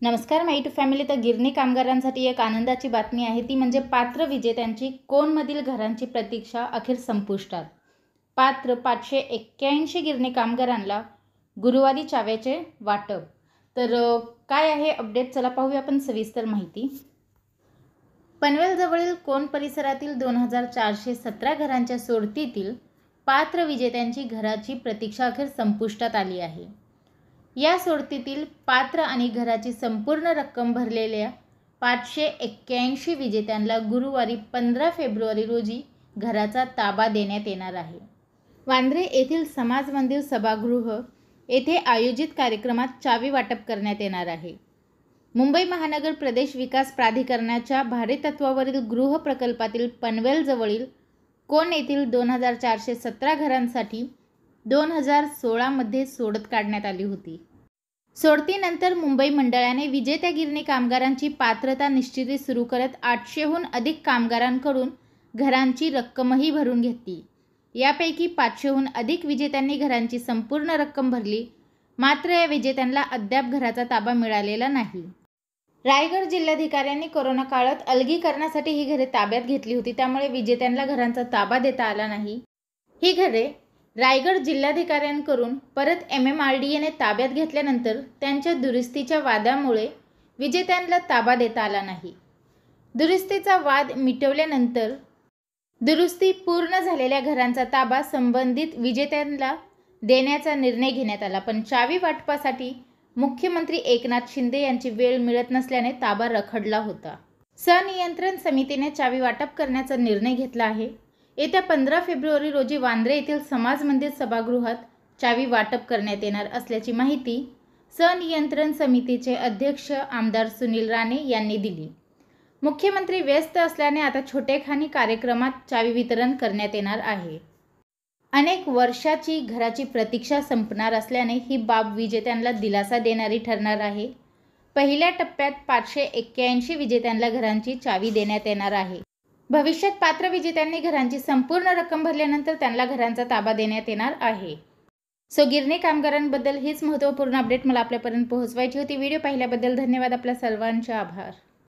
नमस्कार माय to family. तर गिरणी कामगारांसाठी एक आनंदाची बातमी आहे, ती म्हणजे पात्र विजेत्यांची कोणमधील घरांची प्रतीक्षा अखेर संपुष्टात. पात्र 581 गिरणी कामगारांना गुरुवारी चाव्याचे वाटप. तर काय आहे अपडेट, चला पाहूया आपण सविस्तर माहिती. पनवेलजवळील कोण परिसरातील 2417 घरांच्या सोडतीतील पात्र विजेत्यांची घराची प्रतीक्षा अखेर संपुष्टात आली आहे. या सोडतीतील पात्र आणि घराची संपूर्ण रक्कम भरलेल्या 581 विजेत्यांना गुरुवारी 15 फेब्रुवारी रोजी घराचा ताबा देण्यात येणार आहे. वांद्रे येथील समाज मंदिर सभागृह येथे आयोजित कार्यक्रमात चावी वाटप करण्यात येणार आहे. मुंबई महानगर प्रदेश विकास प्राधिकरणाच्या भाडेतत्वावरील गृह प्रकल्पातील पनवेलजवळील कोण येथील 2417 घरांसाठी 2016 मध्ये सोडत काढण्यात आली होती. सोडतीनंतर मुंबई मंडळाने विजेत्या गिरणी कामगारांची पात्रता निश्चिती सुरू करत 800हून अधिक कामगारांकडून घरांची रक्कमही भरून घेतली. यापैकी 500हून अधिक विजेत्यांनी घरांची संपूर्ण रक्कम भरली, मात्र या विजेत्यांना अद्याप घराचा ताबा मिळालेला नाही. रायगड जिल्हाधिकाऱ्यांनी कोरोना काळात अलगीकरणासाठी ही घरे ताब्यात घेतली होती, त्यामुळे विजेत्यांना घरांचा ताबा देता आला नाही. ही घरे रायगड जिल्हाधिकाऱ्यांकडून परत MMRDAने ताब्यात घेतल्यानंतर त्यांच्या दुरुस्तीच्या वादामुळे विजेत्यांना ताबा देता आला नाही. दुरुस्तीचा वाद मिटवल्यानंतर दुरुस्ती पूर्ण झालेल्या घरांचा ताबा संबंधित विजेत्यांना देण्याचा निर्णय घेण्यात आला. पण चावी वाटपासाठी मुख्यमंत्री एकनाथ शिंदे यांची वेळ मिळत नसल्याने ताबा रखडला होता. संनियंत्रण समितीने चावी वाटप करण्याचा निर्णय घेतला आहे. येत्या 15 फेब्रुवारी रोजी वांद्रे येथील समाज मंदिर सभागृहात चावी वाटप करण्यात येणार असल्याची माहिती संनियंत्रण समितीचे अध्यक्ष आमदार सुनील राणे यांनी दिली. मुख्यमंत्री व्यस्त असल्याने आता छोटेखानी कार्यक्रमात चावी वितरण करण्यात येणार आहे. अनेक वर्षाची घराची प्रतीक्षा संपणार असल्याने ही बाब विजेत्यांना दिलासा देणारी ठरणार आहे. पहिल्या टप्प्यात 581 विजेत्यांना घरांची चावी देण्यात येणार आहे. भविष्यात पात्र विजेत्यांनी घरांची संपूर्ण रक्कम भरल्यानंतर त्यांना घरांचा ताबा देण्यात येणार आहे. गिरणी कामगारांबद्दल हीच महत्त्वपूर्ण अपडेट मला आपल्यापर्यंत पोहोचवायची होती. व्हिडिओ पाहिल्याबद्दल धन्यवाद. आपल्या सर्वांचे आभार.